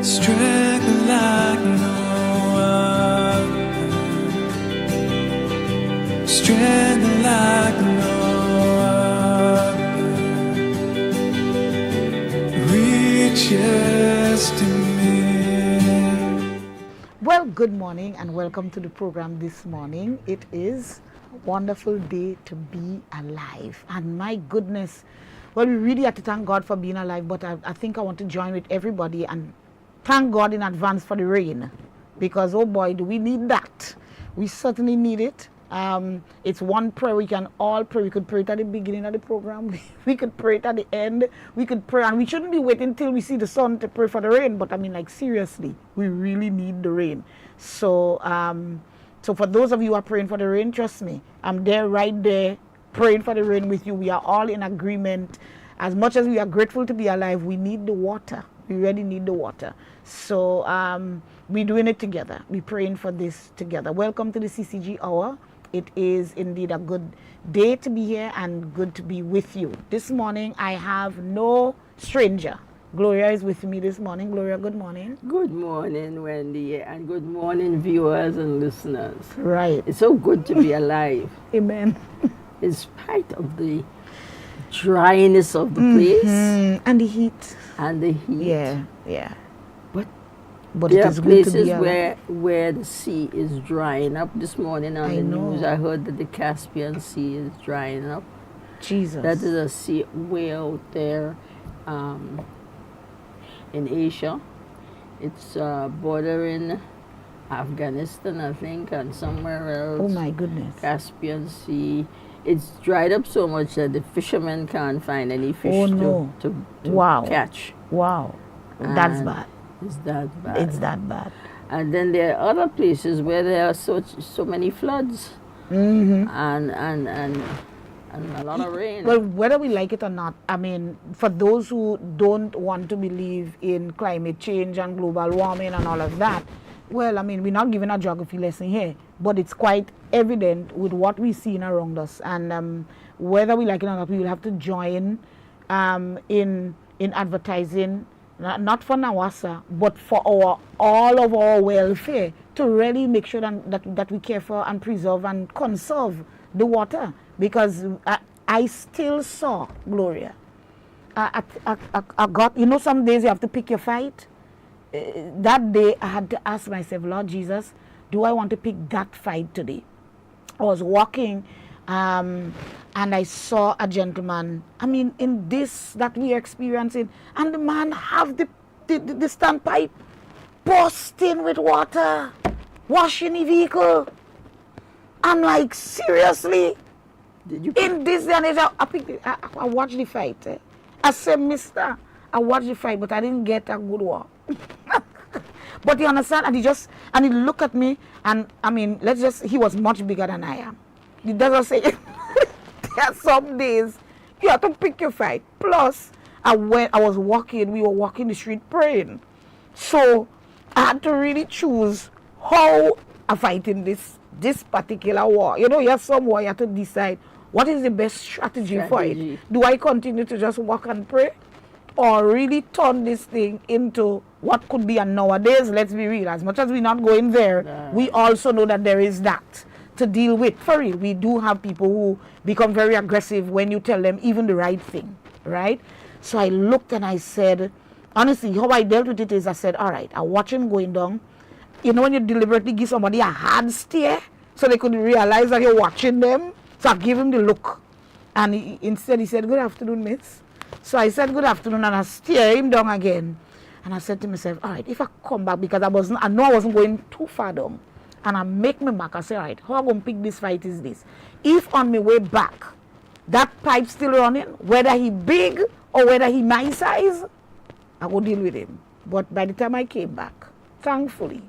Strength like no other. Strength like no other. Reaches to me. Well, good morning and welcome to the program this morning. It is a wonderful day to be alive. And my goodness, well, we really have to thank God for being alive, but I think I want to join with everybody and thank God in advance for the rain, because oh boy, do we need that. We certainly need it. It's one prayer we can all pray. We could pray it at the beginning of the program. We could pray it at the end. We could pray, and we shouldn't be waiting till we see the sun to pray for the rain. But I mean, like, seriously, we really need the rain. So, so for those of you who are praying for the rain, trust me, I'm there, right there, praying for the rain with you. We are all in agreement. As much as we are grateful to be alive, we need the water. We really need the water. So we're doing it together. We're praying for this together. Welcome to the CCG Hour. It is indeed a good day to be here and good to be with you. This morning, I have no stranger. Gloria is with me this morning. Gloria, good morning. Good morning, Wendy, and good morning, viewers and listeners. Right. It's so good to be alive. Amen. In spite of the dryness of the place And the heat. and the heat. Yeah, yeah. But it there are is good to be places alive. where the sea is drying up. This morning on the news, know. I heard that the Caspian Sea is drying up. Jesus. That is a sea way out there in Asia. It's bordering Afghanistan, I think, and somewhere else. Oh my goodness. Caspian Sea. It's dried up so much that the fishermen can't find any fish to Wow. catch. Wow. That's And bad. It's that bad. It's that bad. And then there are other places where there are so many floods and a lot of rain. Well, whether we like it or not, I mean, for those who don't want to believe in climate change and global warming and all of that, well, I mean, we're not giving a geography lesson here, but it's quite evident with what we've seen around us. And whether we like it or not, we will have to join in advertising, not for Nawasa, but for all of our welfare, to really make sure that we care for and preserve and conserve the water. Because I still saw, Gloria, I got, you know, some days you have to pick your fight. That day I had to ask myself, Lord Jesus, do I want to pick that fight today? I was walking and I saw a gentleman, I mean, in this that we are experiencing, and the man have the standpipe bursting with water, washing the vehicle. I'm like, seriously? Did you In this day and age, I watched the fight. I said, mister, I watched the fight, but I didn't get a good one. But you understand? And he looked at me, and I mean, he was much bigger than I am. He doesn't say, there are some days you have to pick your fight. Plus, we were walking the street praying. So I had to really choose how I fight in this particular war. You know, you have some war, you have to decide what is the best strategy for it. Do I continue to just walk and pray, or really turn this thing into what could be? And nowadays, let's be real, as much as we're not going there, we also know that there is that to deal with. For real, we do have people who become very aggressive when you tell them even the right thing, right? So I looked and I said, honestly, how I dealt with it is I said, all right, I watch him going down. You know when you deliberately give somebody a hard stare so they could realize that you're watching them? So I gave him the look. And instead he said, good afternoon, miss. So I said, good afternoon, and I stared him down again. And I said to myself, all right, if I come back, because I know I wasn't going too far down, and I make me back, I say, all right, how I'm going to pick this fight is this. If on my way back, that pipe's still running, whether he big or whether he my size, I will deal with him. But by the time I came back, thankfully,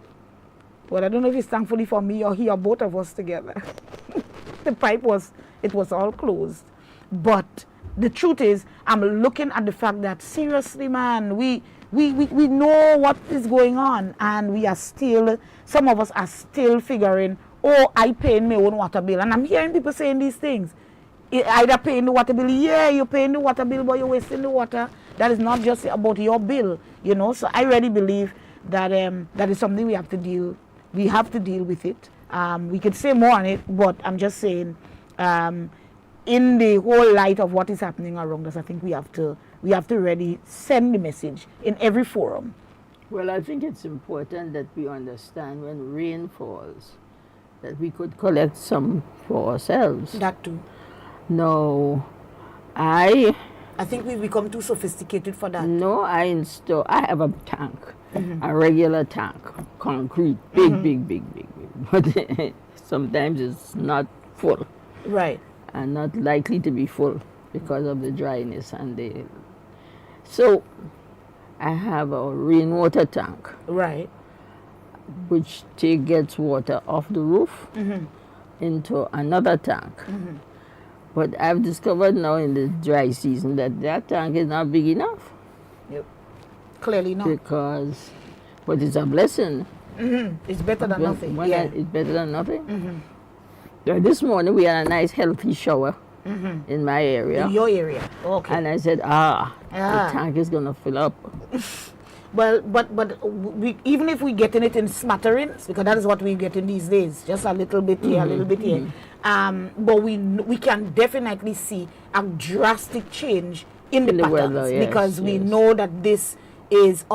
well, I don't know if it's thankfully for me or he or both of us together, the pipe was all closed. But the truth is, I'm looking at the fact that, seriously, man, we know what is going on, and we are still, some of us are still figuring, oh, I pay my own water bill. And I'm hearing people saying these things. Either paying the water bill, yeah, you're paying the water bill, but you're wasting the water. That is not just about your bill, you know. So I really believe that that is something we have to deal with it. We could say more on it, but I'm just saying, in the whole light of what is happening around us, I think we have to really send the message in every forum. Well, I think it's important that we understand when rain falls that we could collect some for ourselves. That too. No, I think we've become too sophisticated for that. No, I have a tank, a regular tank, concrete, big. But sometimes it's not full. Right. And not likely to be full because of the dryness so I have a rainwater tank. Right. Which gets water off the roof into another tank. But I've discovered now in the dry season that tank is not big enough. Yep. Clearly not. But it's a blessing. It's better than nothing. It's better than nothing. This morning we had a nice healthy shower in my area. In your area, okay. And I said, the tank is going to fill up. Well, but even if we get in it in smatterings, because that is what we get in these days, just a little bit here, a little bit here. But we can definitely see a drastic change in the patterns, weather, yes, because we know that this is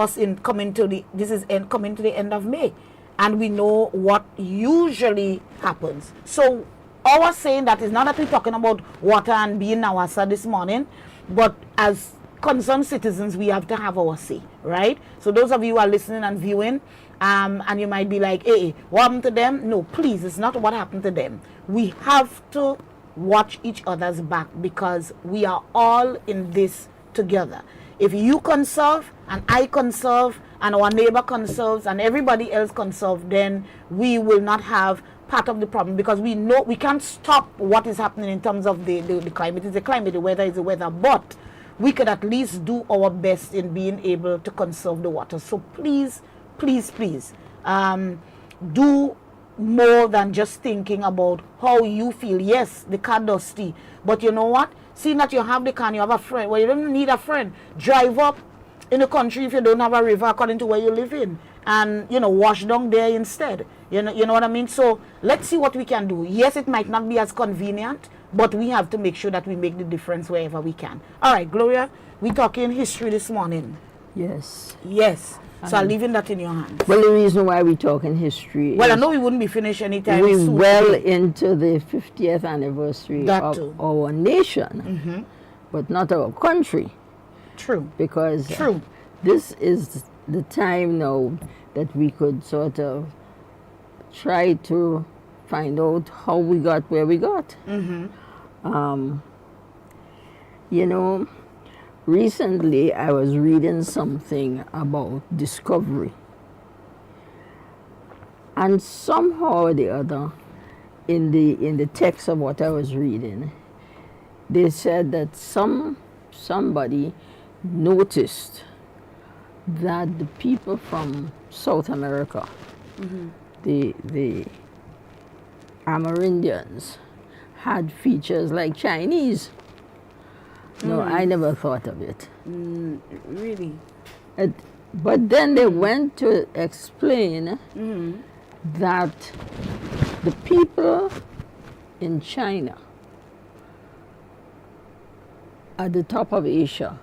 coming to the end of May, and we know what usually happens. So our saying that is not that we're talking about water and being Nawasa this morning, but as concerned citizens, we have to have our say, right? So those of you who are listening and viewing, and you might be like, hey, what happened to them? No, please, it's not what happened to them. We have to watch each other's back, because we are all in this together. If you conserve and I conserve and our neighbor conserves and everybody else conserve, then we will not have part of the problem, because we know we can't stop what is happening in terms of the climate. It's the climate, the weather is the weather, but we could at least do our best in being able to conserve the water. So please, do more than just thinking about how you feel. Yes, the car dusty, but you know what? Seeing that you have the car and you have a friend, well, you don't need a friend. Drive up in the country if you don't have a river according to where you live in, and wash down there instead. You know what I mean? So let's see what we can do. Yes, it might not be as convenient, but we have to make sure that we make the difference wherever we can. All right, Gloria, we're talking history this morning. Yes. So I'm leaving that in your hands. Well, the reason why we're talking history I know we wouldn't be finished anytime we're soon. well into the 50th anniversary of our nation, but not our country. True. Because this is the time now that we could sort of try to find out how we got where we got. Recently I was reading something about discovery, and somehow or the other in the text of what I was reading, they said that somebody noticed that the people from South America, the Amerindians, had features like Chinese. No, I never thought of it. Really? But then they went to explain that the people in China, at the top of Asia,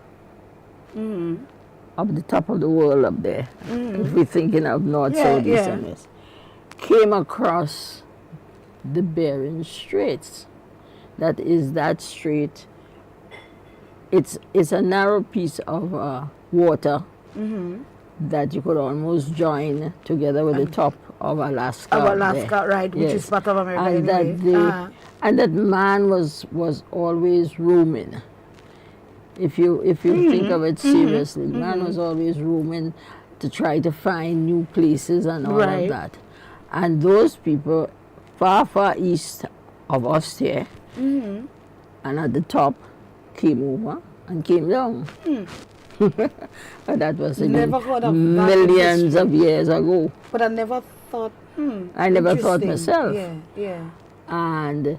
up the top of the world up there, if we're thinking of North, South, East, and West, came across the Bering Straits. That is that strait. It's a narrow piece of water that you could almost join together with the top of Alaska. Right, which is part of America and anyway. And that man was always roaming. If you think of it seriously, man was always roaming to try to find new places and all of that. And those people far east of us here, and at the top, came over and came down. But that was millions of years ago. But I never thought, I never thought myself. And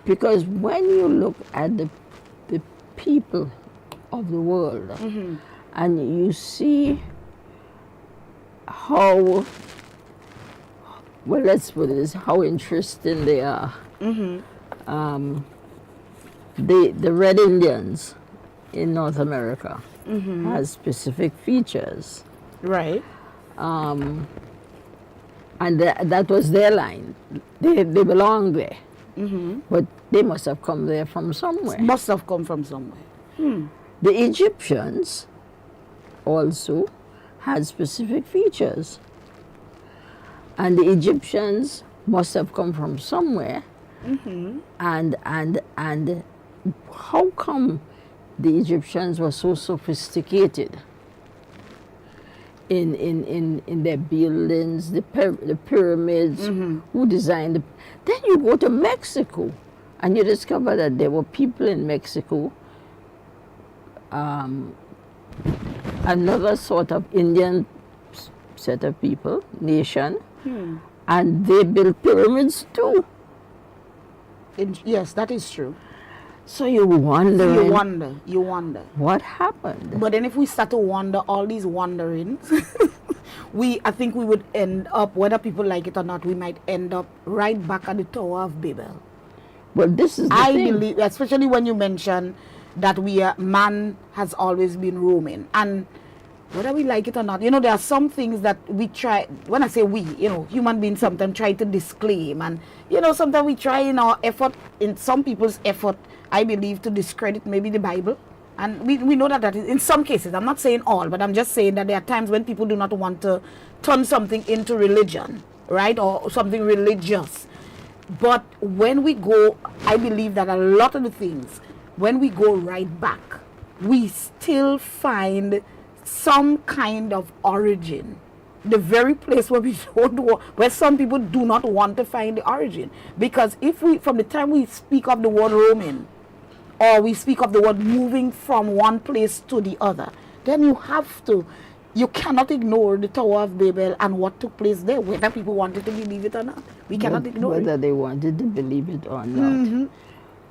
because when you look at the people of the world and you see how, well, let's put it this, how interesting they are. The Red Indians in North America has specific features. Right. And that was their line. They belong there. But they must have come there from somewhere. Must have come from somewhere. The Egyptians also had specific features. And the Egyptians must have come from somewhere. And how come the Egyptians were so sophisticated in their buildings, the pyramids, who designed the... Then you go to Mexico and you discover that there were people in Mexico, another sort of Indian set of people, nation, and they built pyramids too. Yes, that is true. So you wonder. You wonder. What happened? But then if we start to wonder all these wanderings, I think we would end up, whether people like it or not, we might end up right back at the Tower of Babel. But this is the I thing. believe, especially when you mention that man has always been roaming. And whether we like it or not, there are some things that we try, when I say we, human beings sometimes try to disclaim. And, sometimes we try in our effort, in some people's effort, I believe, to discredit maybe the Bible. And we know that is in some cases. I'm not saying all, but I'm just saying that there are times when people do not want to turn something into religion, right? Or something religious. But when we go, I believe that a lot of the things, when we go right back, we still find some kind of origin. The very place where we don't where some people do not want to find the origin. Because from the time we speak of the word roaming, or we speak of the word moving from one place to the other, then you cannot ignore the Tower of Babel and what took place there, whether people wanted to believe it or not. We cannot ignore whether it. they wanted to believe it or not.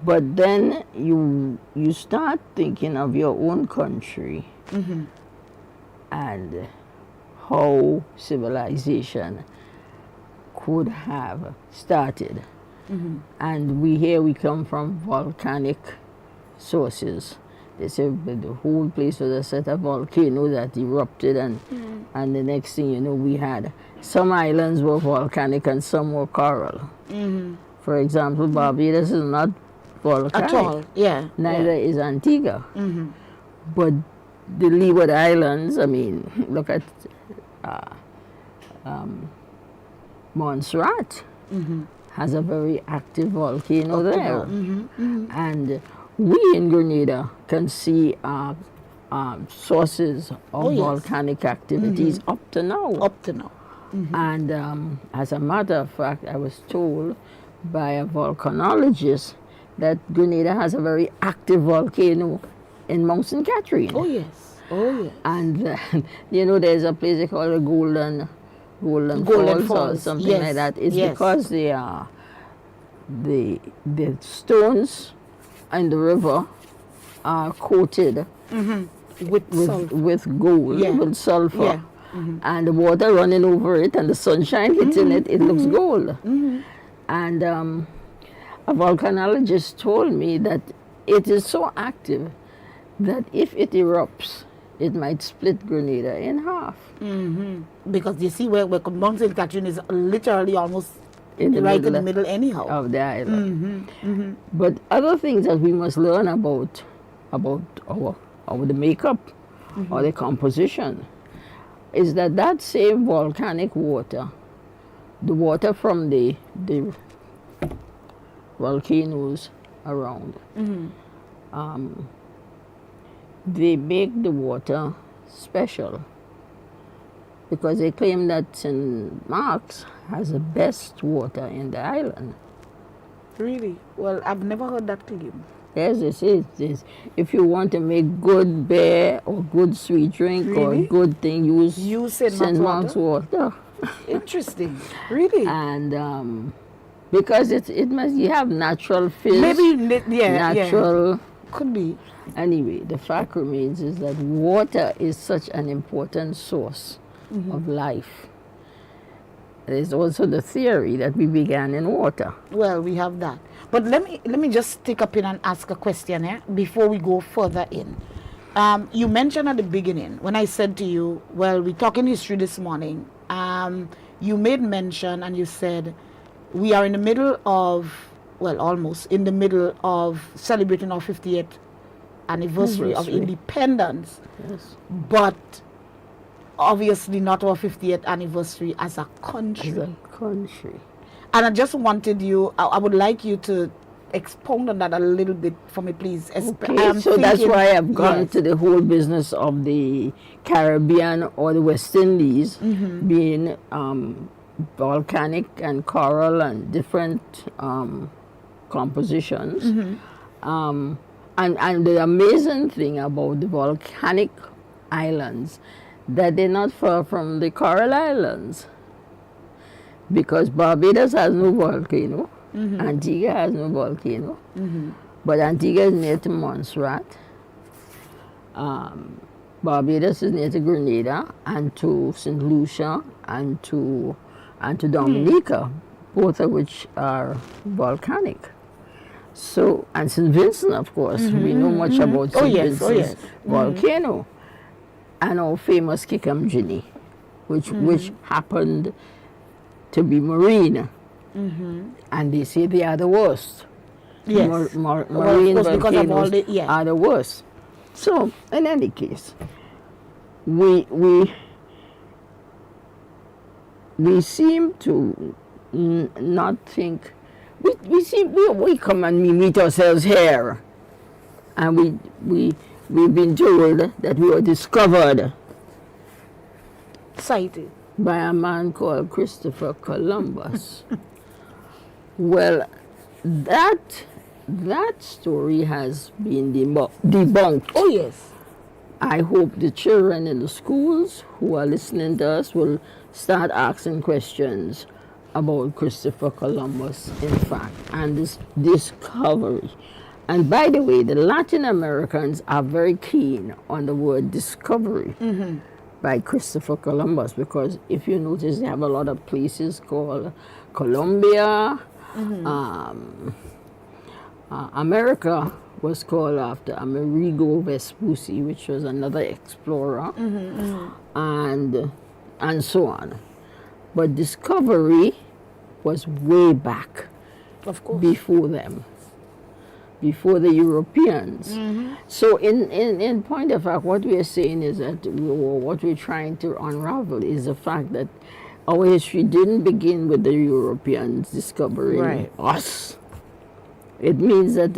But then you start thinking of your own country and how civilization could have started. And we come from volcanic sources. They say that the whole place was a set of volcanoes that erupted, and the next thing you know, we had some islands were volcanic and some were coral. For example, Barbados is not volcanic. At all, yeah. Neither is Antigua. But the Leeward Islands, I mean, look at Montserrat has a very active volcano there. And we in Grenada can see sources of volcanic activities up to now. And as a matter of fact, I was told by a volcanologist that Grenada has a very active volcano in Mount St. Catherine. Oh yes. And there's a place they call the Golden Falls or something like that. It's because they are the stones in the river are coated with gold, with sulfur. And the water running over it and the sunshine hitting it, it looks gold. And a volcanologist told me that it is so active that if it erupts, it might split Grenada in half. Because you see where Mount St. Catherine is literally almost in the middle anyhow. Of the island. But other things that we must learn about the makeup or the composition is that same volcanic water, the water from the volcanoes around, they make the water special because they claim that St. Mark's has the best water in the island. Really? Well, I've never heard that claim. Yes, this is. If you want to make good beer or good sweet drink or good thing, use St. Mark's water. Interesting. Really? And because you have natural fish. Maybe, natural. Could be. Anyway, the fact remains is that water is such an important source of life. There's also the theory that we began in water. Well, we have that. But let me just take up in and ask a question here before we go further in. You mentioned at the beginning when I said to you, well, we talk in history this morning. You made mention and you said we are in the middle of, well, almost in the middle of celebrating our 50th anniversary of independence. Yes. But obviously not our 50th anniversary as a country. As a country. And I just wanted you, I would like you to expound on that a little bit for me, please. Okay, so that's why I've gone to the whole business of the Caribbean or the West Indies being volcanic and coral and different compositions. And the amazing thing about the volcanic islands that they're not far from the coral islands, because Barbados has no volcano, Antigua has no volcano, but Antigua is near to Montserrat, Barbados is near to Grenada and to St. Lucia and to Dominica, both of which are volcanic. So, and St. Vincent, of course, we know much about St. Vincent's volcano, and our famous Kikamjini, which happened to be marine, and they say they are the worst. Yes. Marine because of all volcanoes the, are the worst. So, in any case, we seem to not think. We come and we meet ourselves here, and we've been told that we were discovered Cited by a man called Christopher Columbus. Well, that story has been debunked. Oh yes. I hope the children in the schools who are listening to us will start asking questions about Christopher Columbus, in fact, and this discovery. And by the way, the Latin Americans are very keen on the word discovery by Christopher Columbus, because if you notice, they have a lot of places called Colombia. America was called after Amerigo Vespucci, which was another explorer, and so on. But discovery was way back, of course, before them, before the Europeans. So in point of fact, what we are saying is that what we're trying to unravel is the fact that our history didn't begin with the Europeans discovering us. It means that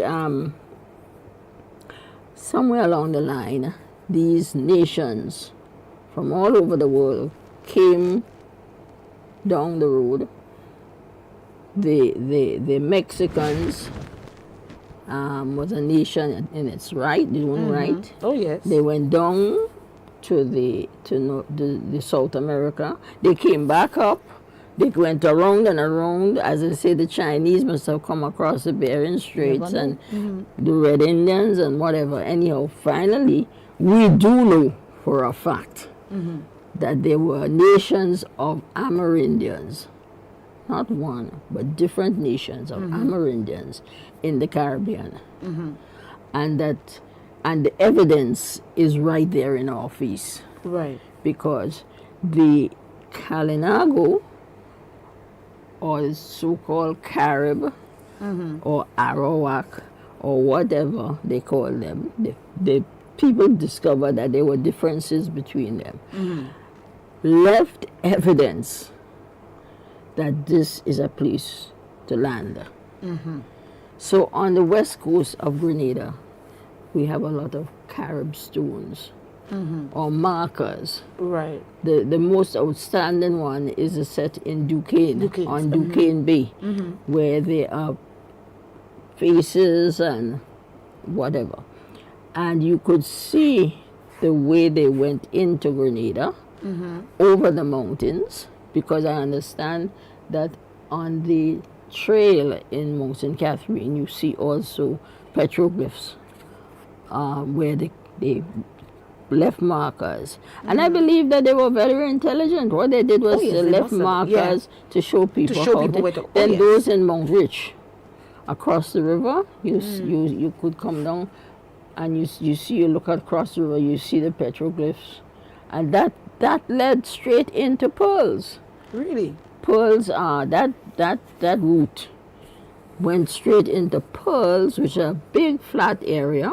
somewhere along the line, these nations from all over the world came down the road. The Mexicans was a nation in its right, their own right. Oh yes. They went down to the South America. They came back up. They went around and around. As I say, the Chinese must have come across the Bering Straits and the Red Indians and whatever. Anyhow, finally, we do know for a fact that there were nations of Amerindians, not one, but different nations of Amerindians in the Caribbean. And the evidence is right there in our face. Right. Because the Kalinago, or the so-called Carib, or Arawak, or whatever they call them, the people discovered that there were differences between them. Left evidence that this is a place to land. So on the west coast of Grenada, we have a lot of Carib stones or markers. Right. The most outstanding one is a set in Duquesne, on Duquesne Bay, where there are faces and whatever. And you could see the way they went into Grenada over the mountains, because I understand that on the trail in Mount St. Catherine, you see also petroglyphs where they left markers. And I believe that they were very intelligent. What they did was yes, they they left must have, markers to show people show how people where to- oh, Then yes. those in Mount Rich, across the river, you could come down and you look across the river, you see the petroglyphs. And that led straight into pearls. Really? Pearls are that route went straight into pearls, which are a big flat area,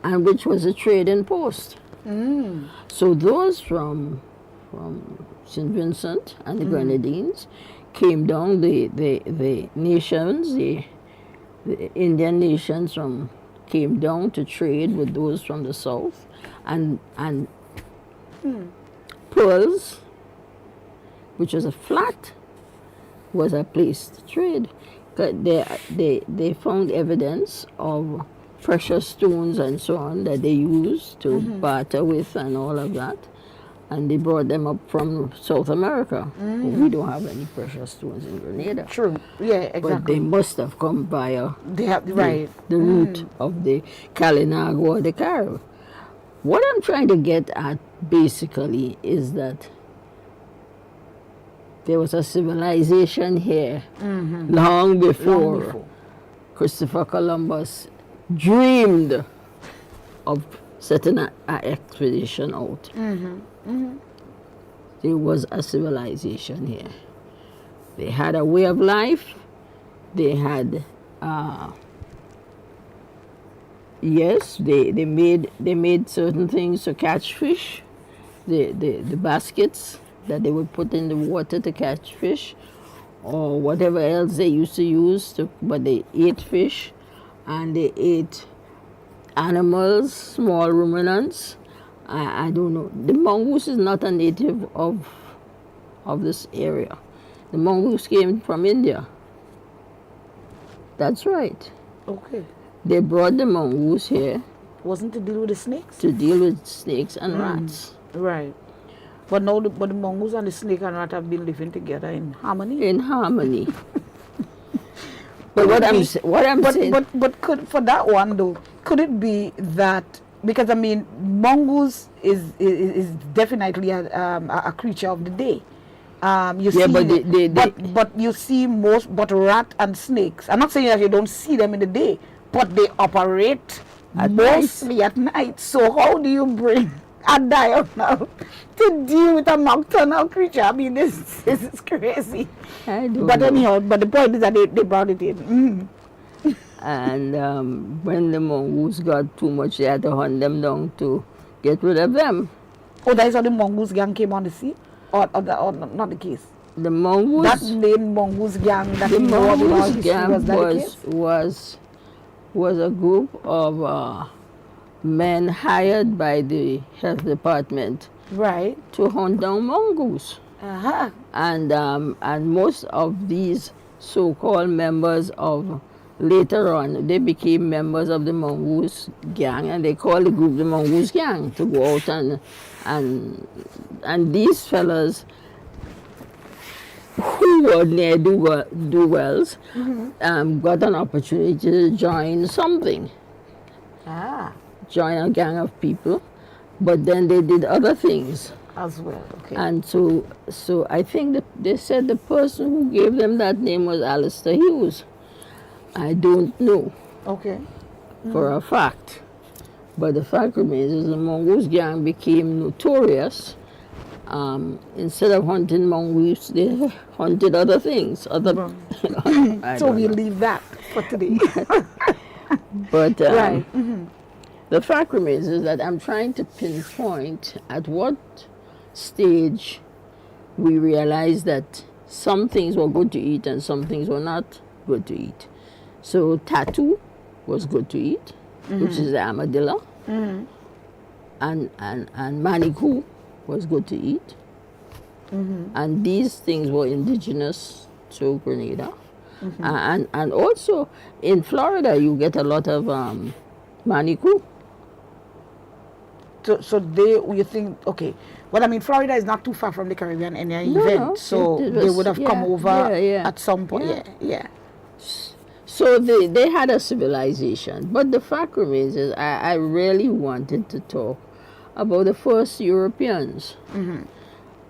and which was a trading post. So those from St. Vincent and the Grenadines came down. The nations, the Indian nations came down to trade with those from the south, and pearls, which was a flat, was a place to trade. They found evidence of precious stones and so on that they used to barter with and all of that. And they brought them up from South America. We don't have any precious stones in Grenada. True. Yeah, exactly. But they must have come via They have right. the route of the Kalinago or the Carib. What I'm trying to get at basically is that there was a civilization here long before Christopher Columbus dreamed of setting an expedition out. There was a civilization here. They had a way of life. They had, yes, they made certain things to catch fish. The baskets that they would put in the water to catch fish, or whatever else they used to use but they ate fish, and they ate animals, small ruminants. I don't know. The mongoose is not a native of this area. The mongoose came from India. That's right. Okay. They brought the mongoose here Wasn't to deal with the snakes? to deal with snakes and rats. Right. But now the mongoose and the snake and rat have been living together in harmony. In harmony. But what I'm saying, But could for that one though, could it be that because I mean mongoose is definitely a creature of the day. You Yeah, see but they- but you see but rat and snakes. I'm not saying that you don't see them in the day, but they operate At mostly at night. So how do you bring a diurnal to deal with a nocturnal creature? I mean this is crazy. I don't But know. anyhow, but the point is that they brought it in. And when the mongoose got too much, they had to hunt them down to get rid of them. Oh, that is how the mongoose gang came on the sea? Or not the case? The That mongoose, name mongoose gang that the we know of in our mongoose history, gang was that the case? was a group of men hired by the health department Right. to hunt down mongoose. Uh-huh. And most of these so-called members of later on they became members of the mongoose gang, and they called the group the mongoose gang to go out and these fellas who were near do-wells got an opportunity to join something, join a gang of people, but then they did other things. As well, okay. And so I think that they said the person who gave them that name was Alistair Hughes. I don't know Okay. for a fact. But the fact remains is the mongoose gang became notorious. Instead of hunting mongoose, they hunted other things. I So don't we know. leave that for today. But Right. the fact remains is that I'm trying to pinpoint at what stage we realized that some things were good to eat and some things were not good to eat. So tattoo was good to eat, which is the armadillo, and manikou was good to eat, and these things were indigenous to Grenada, and also in Florida you get a lot of manikou. So you think, okay. Well, I mean, Florida is not too far from the Caribbean in any No, event. no, So it they was- would have come yeah, over yeah. at some point. Yeah. Yeah. So they had a civilization, but the fact remains is I really wanted to talk about the first Europeans.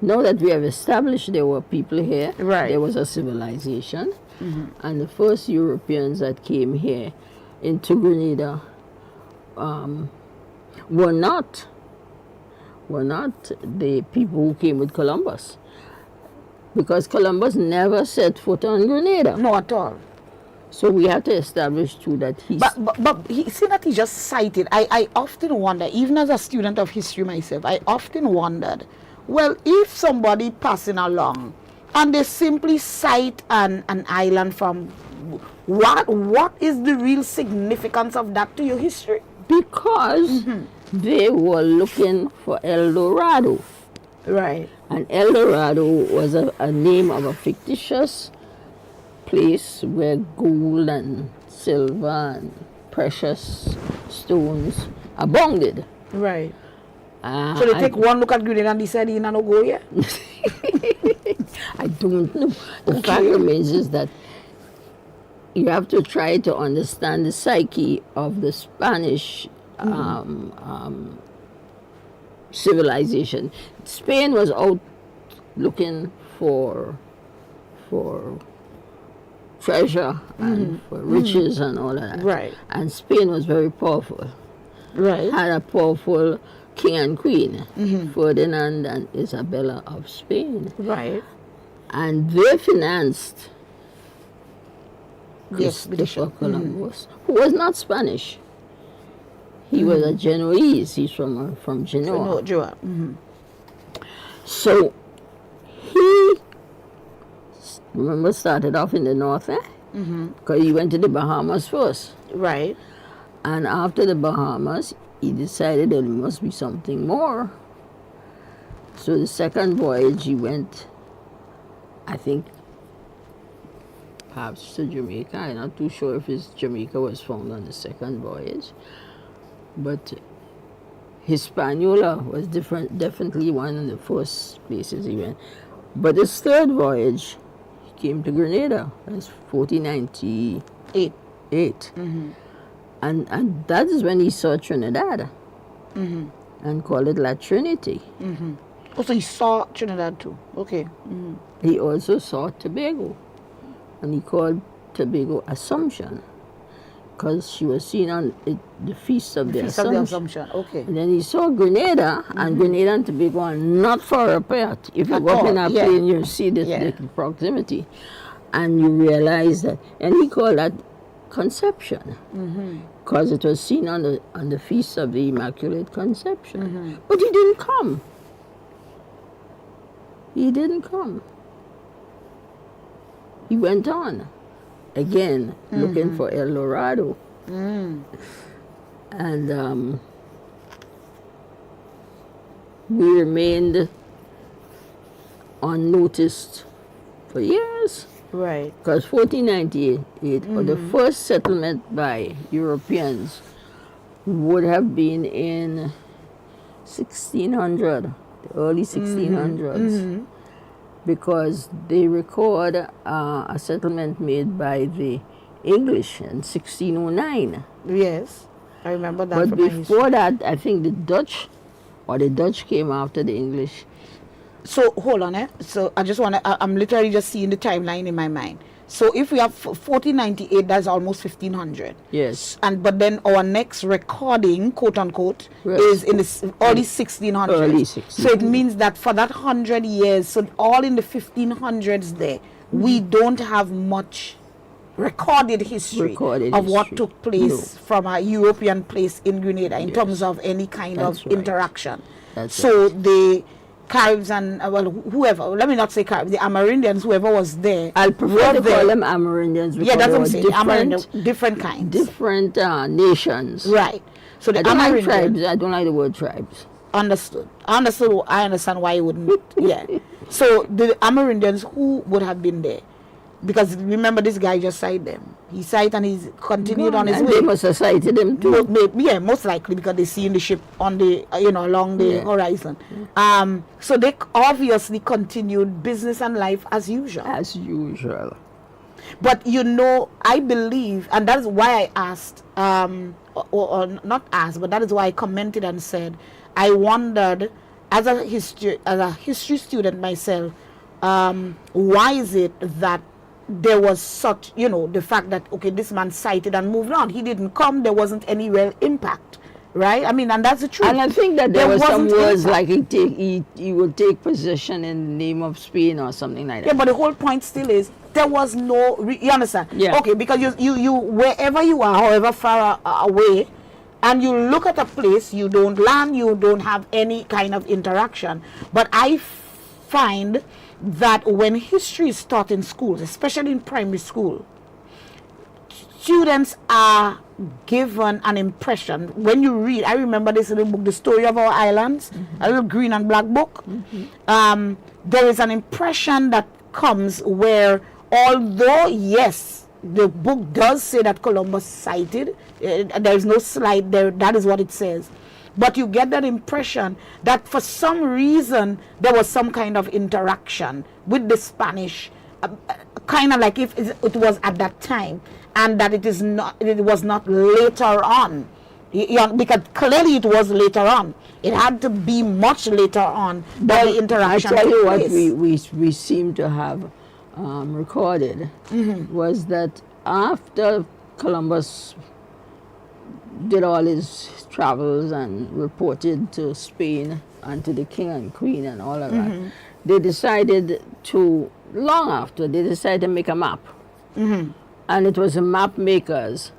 Now that we have established there were people here, Right. there was a civilization, and the first Europeans that came here into Grenada were not the people who came with Columbus, because Columbus never set foot on Grenada. No, at all. So we have to establish too that he's But he, see that he just cited. I often wonder, even as a student of history myself, I often wondered, well, if somebody passing along and they simply cite an island from, what is the real significance of that to your history? because they were looking for El Dorado. Right. And El Dorado was a name of a fictitious place where gold and silver and precious stones abounded. Right. So they take one look at Grenada and decide you no go here? I don't know. The fact remains is that you have to try to understand the psyche of the Spanish civilization. Spain was out looking for treasure and for riches and all of that. Right. And Spain was very powerful. Right. Had a powerful king and queen, Ferdinand and Isabella of Spain. Right. And they financed The Christopher expedition. Columbus, who was not Spanish. He was a Genoese. He's from Genoa. No, Joa. So he, remember, started off in the north, because he went to the Bahamas first. Right. And after the Bahamas, he decided there must be something more. So the second voyage, he went, I think, perhaps to Jamaica. I'm not too sure if Jamaica was found on the second voyage. But Hispaniola was definitely one of the first places he went. But his third voyage, he came to Grenada. That's 1498. And that is when he saw Trinidad and called it La Trinity. Oh, so he saw Trinidad too. Okay. He also saw Tobago, and he called Tobago Assumption, because she was seen on the Feast of the Feast of Assumption. the Assumption. Okay. And then he saw Grenada, and Grenada and Tobago are not far apart. If you At go up in all, a yeah. plane, you see the proximity, and you realize that. And he called that Conception, because it was seen on the Feast of the Immaculate Conception. But he didn't come. He didn't come. He went on, again, looking for El Dorado. And we remained unnoticed for years. Right. Because 1498, or the first settlement by Europeans would have been in 1600, the early 1600s, because they record a settlement made by the English in 1609. Yes. I remember that But from my history. before that, I think the Dutch came after the English. So hold on, So I just want to. I'm literally just seeing the timeline in my mind. So if we have 1498, that's almost 1500. Yes. But then our next recording, quote unquote, Right. is in the early 1600s. Early So 1600s. it means that for that 100 years, so all in the 1500s there, we don't have much recorded history Recorded of what history. took place No. from a European place in Grenada in Yes. terms of any kind That's of right. interaction. That's So the Caribs and whoever, let me not say Caribs, the Amerindians, whoever was there, I'll prefer were to there. call them Amerindians because Yeah, that's they what I'm were saying. Amerindians, different kinds. different nations. Right. So the I don't like Amerindians, tribes. I don't like the word tribes. understood. I understand why you wouldn't. Yeah. So the Amerindians, who would have been there? Because remember, this guy just cited them. He cited and he's continued on his And way. they must have cited him too. Yeah, most likely because they see in the ship on the along the horizon. So they obviously continued business and life as usual. As usual. But I believe, and that is why I asked, or not asked, but that is why I commented and said, I wondered, as a history student myself, why is it that there was such, the fact that, okay, this man cited and moved on. He didn't come. There wasn't any real impact, right? I mean, and that's the truth. And I think that there were some wasn't words impact. like he would take possession in the name of Spain or something like that. Yeah, but the whole point still is there was no, you understand? Yeah. Okay, because you wherever you are, however far away, and you look at a place, you don't land, you don't have any kind of interaction. But I find that when history is taught in schools, especially in primary school, students are given an impression. When you read, I remember this little book, The Story of Our Islands, a little green and black book. There is an impression that comes where, although, yes, the book does say that Columbus cited, there is no slide there, that is what it says. But you get that impression that for some reason there was some kind of interaction with the Spanish, kind of like if it was at that time, and that it was not later on. Because clearly it was later on. It had to be much later on that the interaction I tell you took what place. we seem to have recorded was that after Columbus did all his travels and reported to Spain and to the king and queen and all of that, they decided to, long after, they decided to make a map. And it was the map makers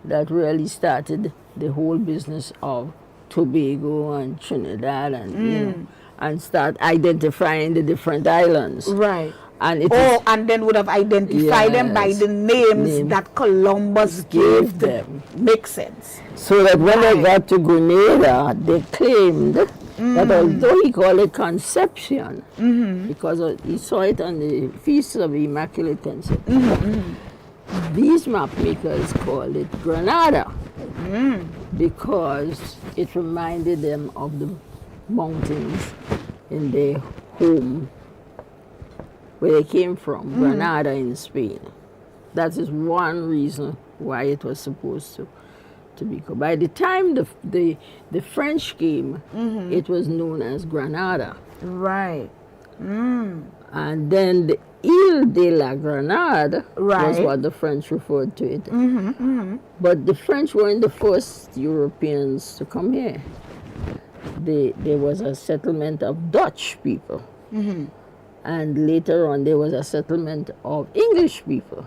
that really started the whole business of Tobago and Trinidad and, and start identifying the different islands. Right. And it And then would have identified them by Yes. the names that Columbus gave them. Makes sense. so that when they Right. got to Grenada, they claimed that although he called it Conception, because he saw it on the Feast of Immaculate Conception, these map makers called it Granada because it reminded them of the mountains in their home where they came from, Granada in Spain. That is one reason why it was supposed to be called. By the time the French came, it was known as Granada. Right. And then the Ile de la Grenade was Right. what the French referred to it. But the French weren't the first Europeans to come here. There was a settlement of Dutch people. And later on, there was a settlement of English people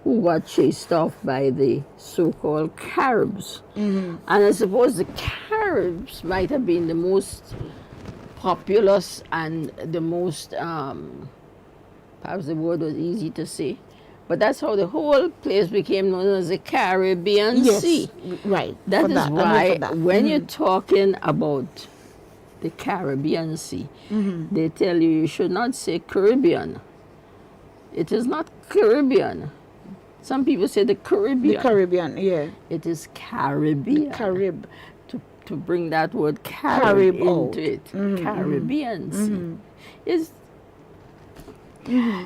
who got chased off by the so-called Caribs. And I suppose the Caribs might have been the most populous and the most, perhaps the word was easy to say, but that's how the whole place became known as the Caribbean Sea. Right. That For is I know why for that. when you're talking about the Caribbean Sea, they tell you should not say Caribbean. It is not Caribbean. Some people say the Caribbean. The Caribbean, yeah. It is Caribbean. Carib. To bring that word Carib Carib out. into it. Caribbean Sea. Is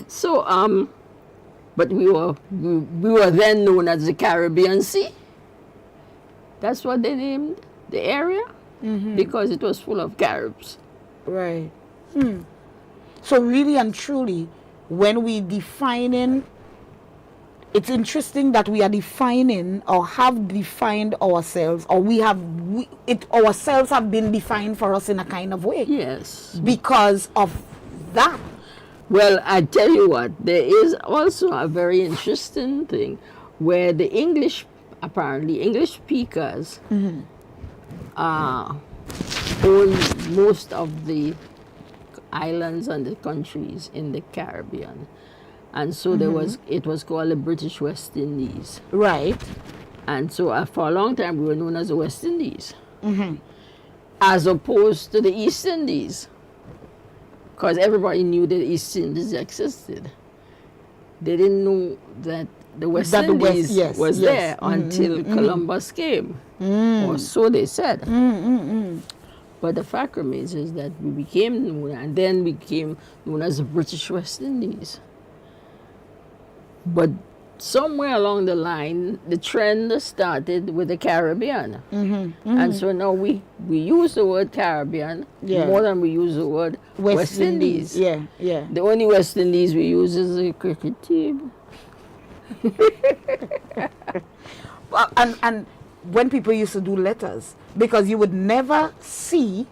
so but we were then known as the Caribbean Sea. That's what they named the area because it was full of Caribs. Right. So really and truly, when we defining, it's interesting that we are defining or have defined ourselves, or ourselves have been defined for us in a kind of way Yes. because of that. Well, I tell you what, there is also a very interesting thing where the English speakers own most of the islands and the countries in the Caribbean. And so it was called the British West Indies. Right. And so for a long time we were known as the West Indies, as opposed to the East Indies. Because everybody knew that East Indies existed. They didn't know that the West That the West- Indies yes, was yes. there until Columbus came, or so they said. But the fact remains is that we became known, and then became known as the British West Indies. But somewhere along the line, the trend started with the Caribbean. And so now we use the word Caribbean more than we use the word West Indies. Yeah, yeah. The only West Indies we use is the cricket team. And when people used to do letters, because you would never see,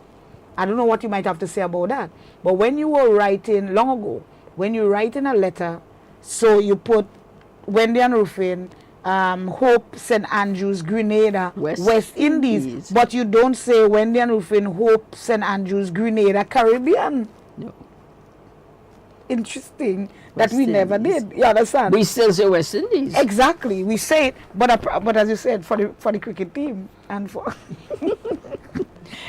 I don't know what you might have to say about that, but when you were writing long ago, when you write in a letter, so you put WendiAnn Ruffin, Hope, St. Andrews, Grenada, West Indies, but you don't say WendiAnn Ruffin, Hope, St. Andrews, Grenada, Caribbean. No. Interesting West that we never Indies. did. You understand? We still say West Indies. Exactly, we say it, but as you said, for the cricket team and for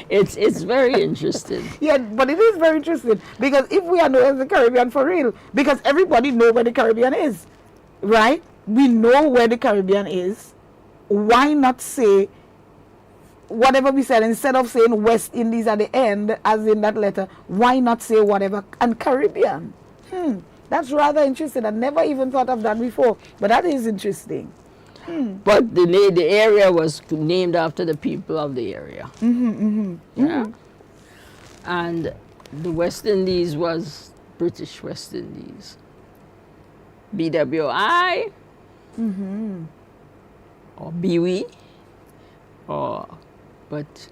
It's very interesting. yeah, but it is very interesting because if we are knowing the Caribbean for real, because everybody know where the Caribbean is, right? We know where the Caribbean is. Why not say whatever we said instead of saying West Indies at the end, as in that letter? Why not say whatever and Caribbean? That's rather interesting. I never even thought of that before, but that is interesting. But the area was named after the people of the area. Yeah. And the West Indies was British West Indies. BWI or BWI, but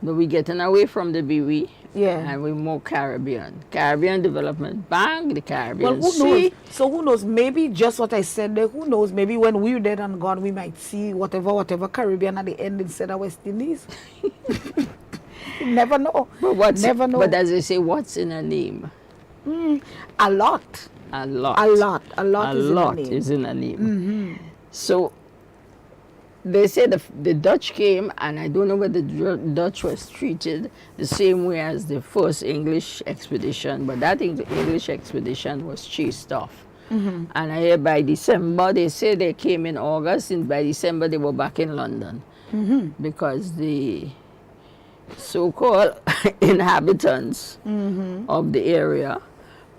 we're getting away from the BWI. Yeah. And we're more Caribbean. Caribbean Development Bank, the Caribbean Well, who Sea. knows? So who knows? Maybe just what I said there. Who knows? Maybe when we're dead and gone, we might see whatever Caribbean at the end instead of West Indies. You never know. But never know. But as they say, what's in a name? A lot. A lot. A lot is in a name. So they say the Dutch came, and I don't know whether the Dutch was treated the same way as the first English expedition, but that English expedition was chased off. And I hear by December, they say they came in August, and by December they were back in London because the so-called inhabitants of the area,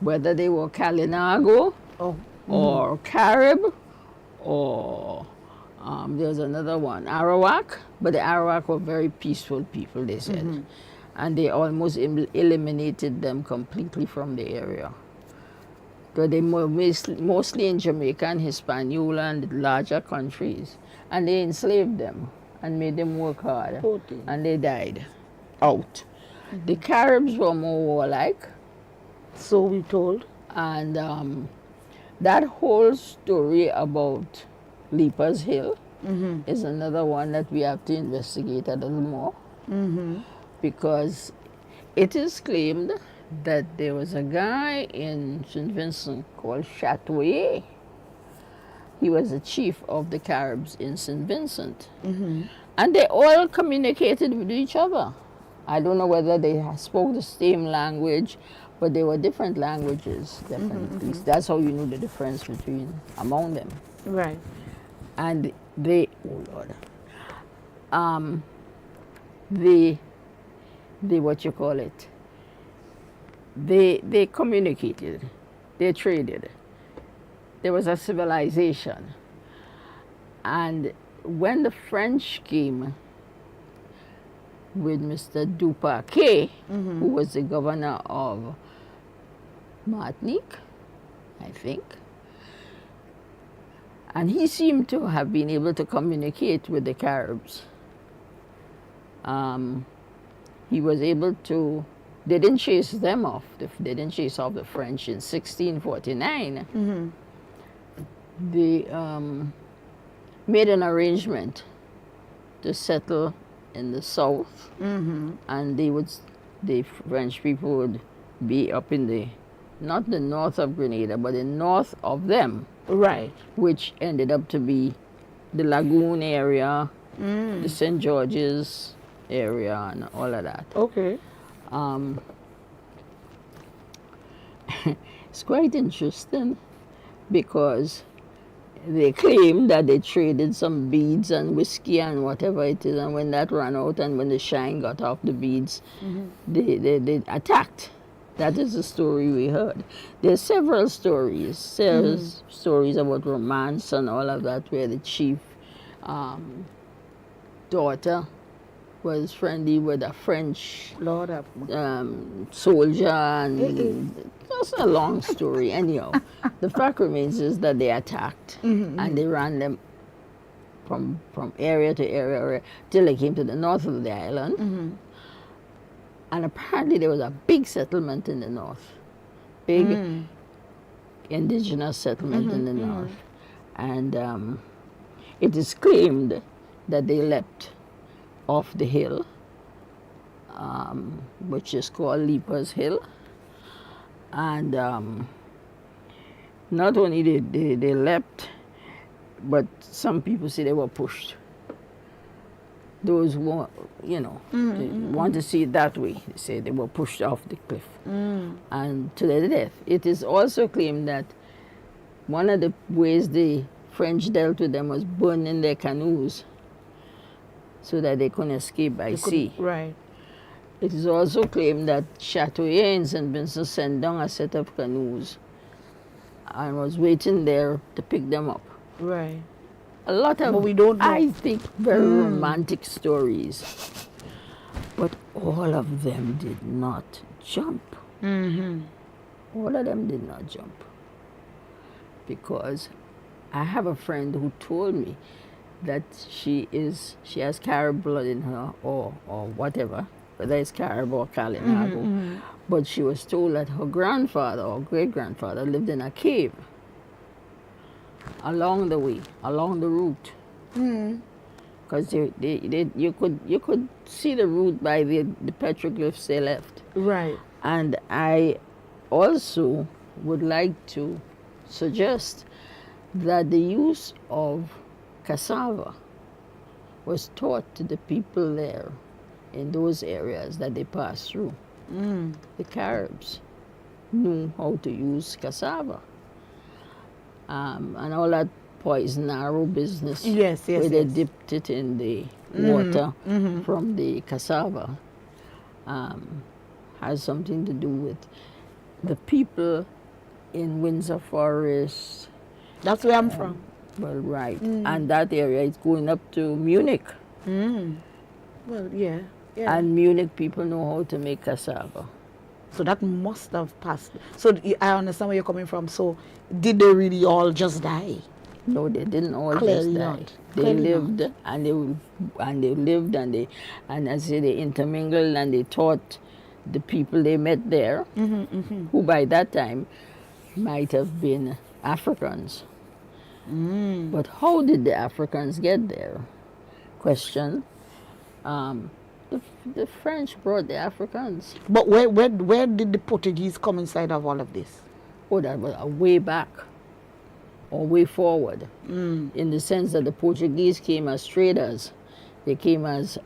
whether they were Kalinago or Carib or there's another one, Arawak, but the Arawak were very peaceful people, they said. And they almost eliminated them completely from the area. So they were mostly in Jamaica and Hispaniola and the larger countries. And they enslaved them and made them work hard. And they died out. The Caribs were more warlike. So we told. And that whole story about Leaper's Hill is another one that we have to investigate a little more, because it is claimed that there was a guy in St. Vincent called Chatoyer. He was the chief of the Caribs in St. Vincent. And they all communicated with each other. I don't know whether they spoke the same language, but they were different languages, definitely. That's how you know the difference among them. Right. And they, what you call it, they communicated, they traded. There was a civilization. And when the French came with Mr. Dupaquet, who was the governor of Martinique, I think, and he seemed to have been able to communicate with the Caribs. He was able to, they didn't chase them off. They didn't chase off the French in 1649. They made an arrangement to settle in the south, and the French people would be up in not the north of Grenada, but the north of them. Right. Which ended up to be the Lagoon area, the St. George's area, and all of that. Okay. It's quite interesting because they claim that they traded some beads and whiskey and whatever it is, and when that ran out and when the shine got off the beads, they attacked That is the story we heard. There's several stories. There's stories about romance and all of that, where the chief daughter was friendly with a French Lord have soldier, and that's a long story. Anyhow, the fact remains is that they attacked and they ran them from area to area till they came to the north of the island. And apparently there was a big settlement in the north, big indigenous settlement in the north. And it is claimed that they leapt off the hill, which is called Leaper's Hill. And not only they leapt, but some people say they were pushed. Those who, they want to see it that way, they say they were pushed off the cliff and to their death. It is also claimed that one of the ways the French dealt with them was burning their canoes so that they couldn't escape by sea. Right. It is also claimed that Chateaubriand in St. Vincent sent down a set of canoes and was waiting there to pick them up. Right. A lot of, But we don't know. I think, very romantic stories. But all of them did not jump. All of them did not jump. Because I have a friend who told me that she has Carib blood in her, or whatever, whether it's Carib or Kalinago. But she was told that her grandfather or great-grandfather lived in a cave along the way, along the route. Because you could see the route by the petroglyphs they left. Right. And I also would like to suggest that the use of cassava was taught to the people there in those areas that they passed through. The Caribs knew how to use cassava. And all that poison arrow business, Yes, where they dipped it in the water from the cassava, has something to do with the people in Windsor Forest. That's where I'm from. Well, right. And that area is going up to Munich. Well, yeah. And Munich people know how to make cassava. So that must have passed. So I understand where you're coming from. So did they really all just die? No, they didn't all Clearly just die. not. They Clearly lived and they lived and I say they intermingled and they taught the people they met there, who by that time might have been Africans. But how did the Africans get there? Question. The French brought the Africans. But where did the Portuguese come inside of all of this? Oh, that was a way back or way forward, in the sense that the Portuguese came as traders. They came as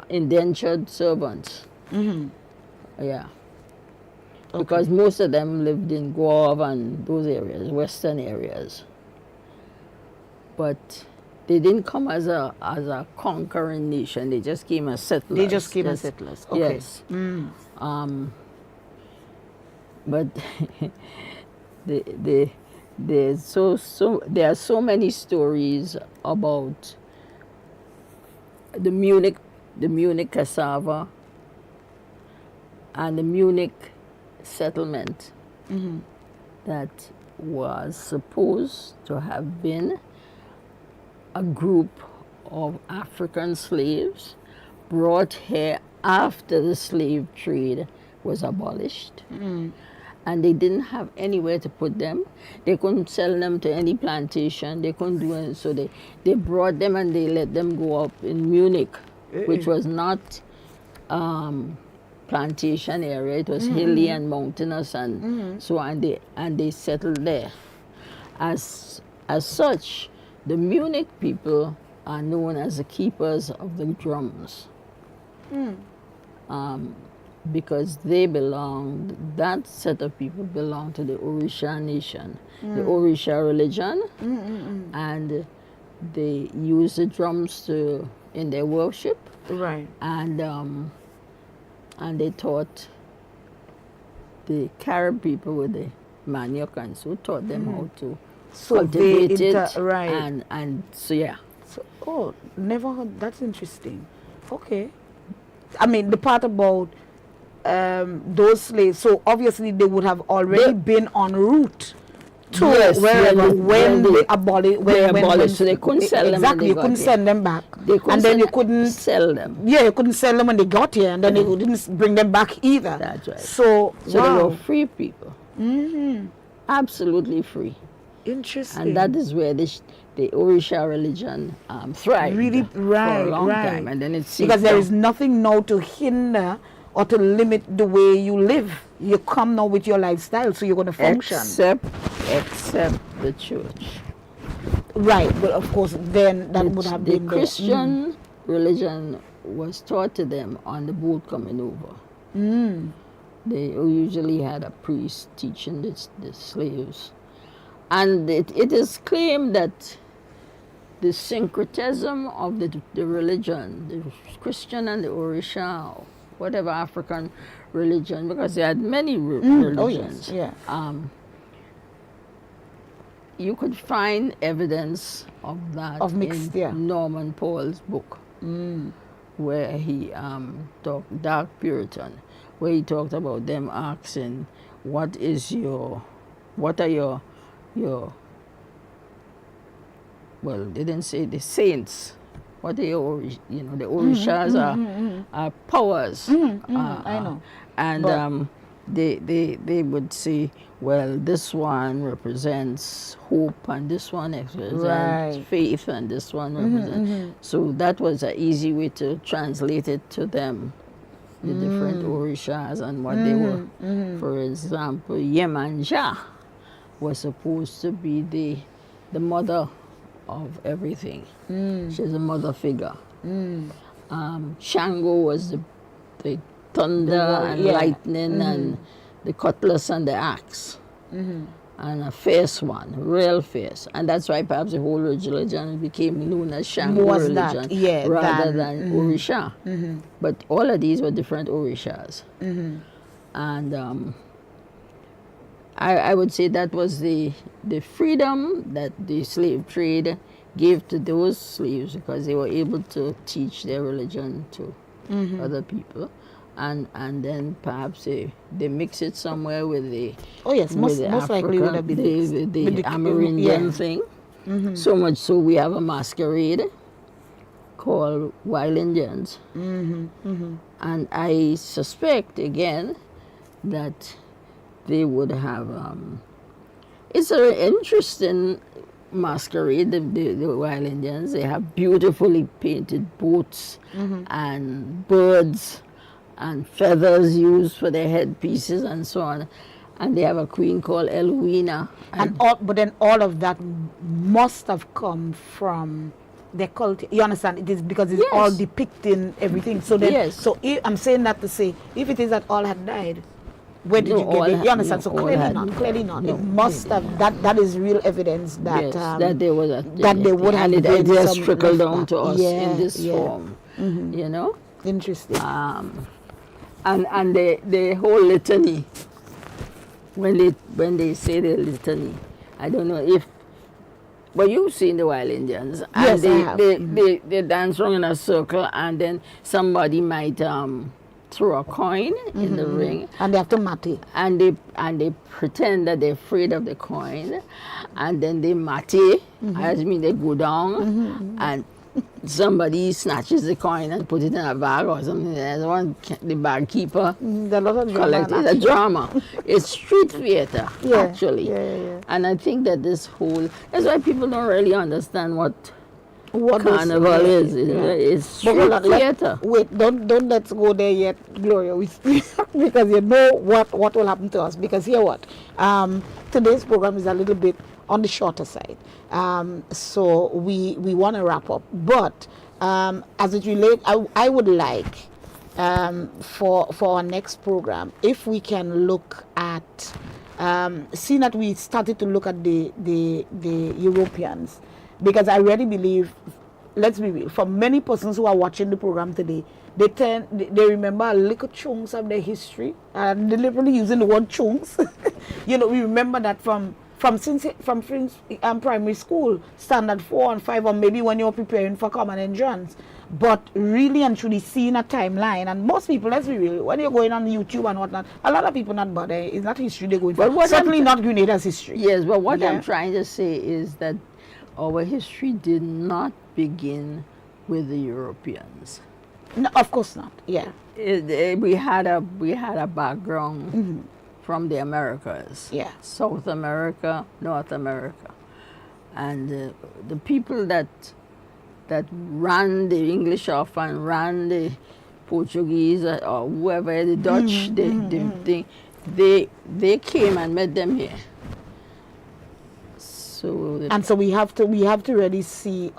indentured servants. Yeah. Okay. Because most of them lived in Guave and those areas, western areas. But they didn't come as a conquering nation. They just came as settlers. They just came as settlers. Okay. Yes. But there are so many stories about the Munich cassava and the Munich settlement that was supposed to have been a group of African slaves brought here after the slave trade was abolished. And they didn't have anywhere to put them. They couldn't sell them to any plantation. They couldn't do it. So they brought them and they let them go up in Munich, which was not plantation area. It was hilly and mountainous and so on. And they settled there. As such, the Munich people are known as the keepers of the drums. Because that set of people belong to the Orisha nation, the Orisha religion, and they use the drums in their worship. Right. And they taught the Carib people with the manioc, and so taught them how to So they cultivate it. right. And so, yeah. So, oh, never heard. That's interesting. Okay. I mean, the part about those slaves. So obviously they would have already been en route to Yes, wherever when when they- they abolished. they abolished, so they couldn't sell them when Exactly, they you got couldn't here. send them back, They couldn't and then you sell- couldn't. sell them. Yeah, you couldn't sell them when they got here, and then they didn't bring them back either. That's right. So, So they wow, were free people. Absolutely free. interesting. And that is where the Orisha religion thrived Really, for right, a long right. time. And then it Because there is nothing now to hinder or to limit the way you live. You come now with your lifestyle, so you're going to function. except the church. Right, but of course, then that would have The been there. Christian religion was taught to them on the boat coming over. They usually had a priest teaching the slaves. And it is claimed that the syncretism of the religion, the Christian and the Orisha, whatever African religion, because they had many religions. Oh yes, yeah. You could find evidence of that Of mixed, in yeah. Norman Paul's book, where he talked Dark Puritan, where he talked about them asking, what are your well, they didn't say the saints. What are your, the Orishas are powers. I know. And But- they would say, well, this one represents hope, and this one represents Right. faith, and this one represents. So that was an easy way to translate it to them, the different Orishas and what they were. For example, Yemanja was supposed to be the mother of everything. She's a mother figure. Shango was the thunder and yeah. lightning and the cutlass and the axe. And a fierce one, real fierce. And that's why perhaps the whole religion became known as Shango Was that, religion yeah, rather than- than Orisha. But all of these were different Orishas. And I would say that was the freedom that the slave trade gave to those slaves, because they were able to teach their religion to other people. And then perhaps they mix it somewhere with the Oh yes, most with the likely would African- have been the with the- Amerindian yeah. thing. So much so we have a masquerade called Wild Indians. And I suspect again that they would have it's an interesting masquerade, the Wild Indians. They have beautifully painted boats and birds and feathers used for their headpieces and so on. And they have a queen called Eluina. but then all of that must have come from their culture. You understand? It is because it's Yes. all depicting everything. So then, Yes. so I'm saying that to say, if it is that all had died, where did No, you all get it? had- You understand? no, So all clearly had- not. Clearly not. no, It must have. That is real evidence that Yes, that there was a that they would have and it been has some trickled left down back. to us Yeah, in this yeah. form. You know? Interesting. And the whole litany, when they say the litany, I don't know if, but you've seen the Wild Indians, and Yes, I have. they dance around in a circle, and then somebody might throw a coin in the ring, And they have to mate. and they pretend that they're afraid of the coin, and then they mate, as mean they go down, and somebody snatches the coin and put it in a bag or something. The bag keeper There's a lot of drama. collect it. It's a drama. It's street theater, Yeah, actually. yeah. And I think that that's why people don't really understand what What this- carnival yeah, is. yeah. It's But street hold on, theater. wait, don't let's go there yet, Gloria, because you know what will happen to us. Because here what, today's program is a little bit on the shorter side, so we want to wrap up. But as it relates, I would like for our next program, if we can look at, seeing that we started to look at the Europeans, because I really believe let's be real, for many persons who are watching the program today, they remember little chunks of their history, and deliberately using the word chunks. We remember that from primary school, standard 4 and 5, or maybe when you're preparing for common entrance. But really and truly seeing a timeline, and most people, let's be real, when you're going on YouTube and whatnot, a lot of people not bother. It's not history they're going for. Certainly not Grenada's history. Yes, but what I'm trying to say is that our history did not begin with the Europeans. No, of course not. Yeah. We had a background from the Americas. Yeah. South America, North America, and the people that ran the English off and ran the Portuguese or whoever, the Dutch, they came and met them here. So we have to really see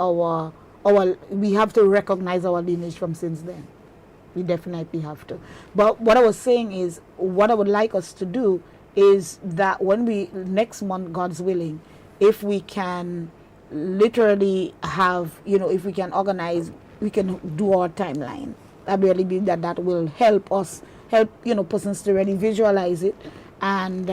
we have to recognize our lineage from since then. We definitely have to. But what I was saying is, what I would like us to do is that when next month, God's willing, if we can literally have, if we can organize, we can do our timeline. I really believe that will help us, persons to really visualize it. And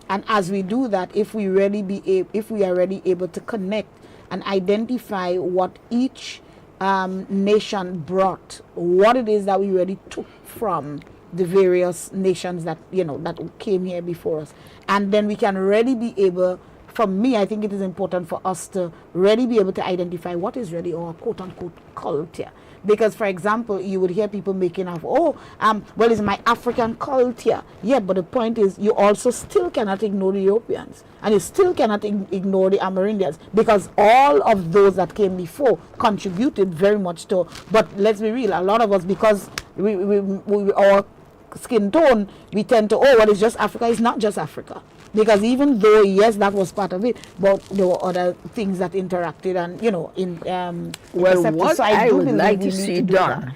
as we do that, if we are really able to connect and identify what each nation brought, what it is that we really took from the various nations that that came here before us, and then we can really be able. For me, I think it is important for us to really be able to identify what is really our quote-unquote culture. Because, for example, you would hear people making up, it's my African culture. Yeah, but the point is, you also still cannot ignore the Europeans. And you still cannot ignore the Amerindians. Because all of those that came before contributed very much to. But let's be real, a lot of us, because our skin tone, we tend to, what is just Africa? It's not just Africa. Because even though, yes, that was part of it, but there were other things that interacted, and, what I would like to see done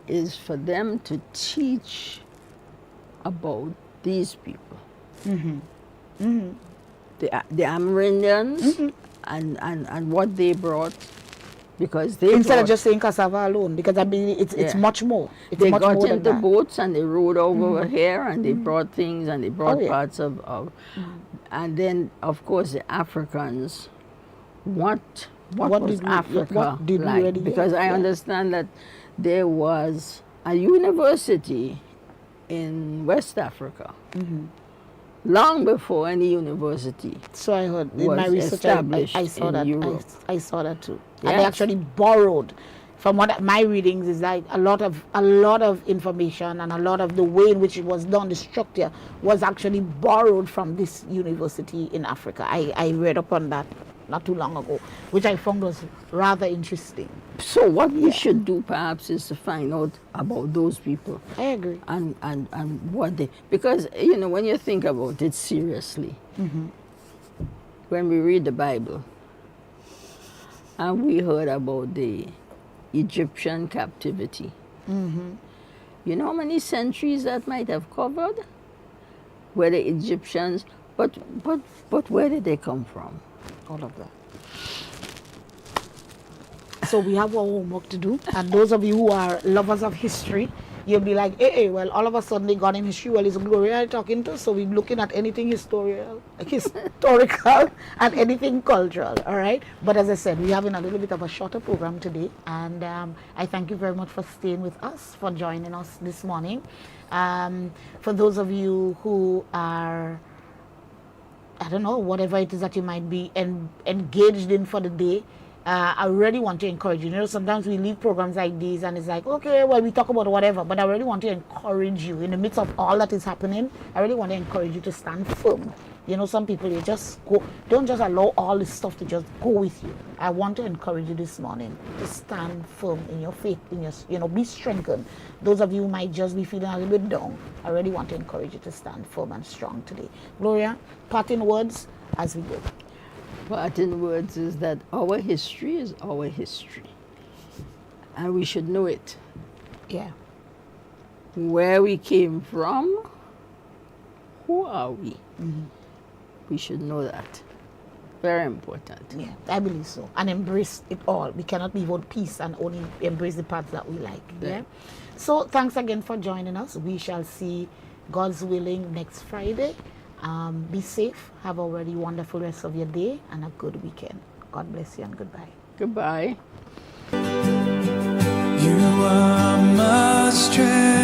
is for them to teach about these people. The Amerindians and what they brought. Because instead of just saying cassava alone, because I mean it's much more. They got into boats and they rowed over here and they brought things and they brought parts of and then of course the Africans. What was Africa like? Because I understand that there was a university in West Africa. Long before any university. So I heard in my research. I saw that. Europe. I saw that too. Yes. And they actually borrowed, from what my readings is, like a lot of information and a lot of the way in which it was done, the structure was actually borrowed from this university in Africa. I read up on that not too long ago, which I found was rather interesting. So what we should do perhaps is to find out about those people. I agree. And what they, because when you think about it seriously, when we read the Bible and we heard about the Egyptian captivity, you know how many centuries that might have covered? Where the Egyptians, but where did they come from? All of that. So we have our homework to do, and those of you who are lovers of history, you'll be like, well, all of a sudden they got in history. Well, it's Gloria talking to, so we're looking at anything historical and anything cultural, all right? But as I said, we're having a little bit of a shorter program today, and I thank you very much for staying with us, for joining us this morning. For those of you who are, I don't know, whatever it is that you might be engaged in for the day, I really want to encourage you. Sometimes we leave programs like these and it's like, okay, well, we talk about whatever, but I really want to encourage you in the midst of all that is happening. I really want to encourage you to stand firm. Some people, you just go, don't just allow all this stuff to just go with you. I want to encourage you this morning to stand firm in your faith, in your, be strengthened. Those of you who might just be feeling a little bit down, I really want to encourage you to stand firm and strong today. Gloria, parting words as we go. Parting words is that our history is our history. And we should know it. Yeah. Where we came from, who are we? We should know that. Very important. Yeah, I believe so. And embrace it all. We cannot be about peace and only embrace the parts that we like. Yeah. So thanks again for joining us. We shall see, God's willing, next Friday. Be safe. Have a very wonderful rest of your day and a good weekend. God bless you and goodbye. Goodbye. You are my strength.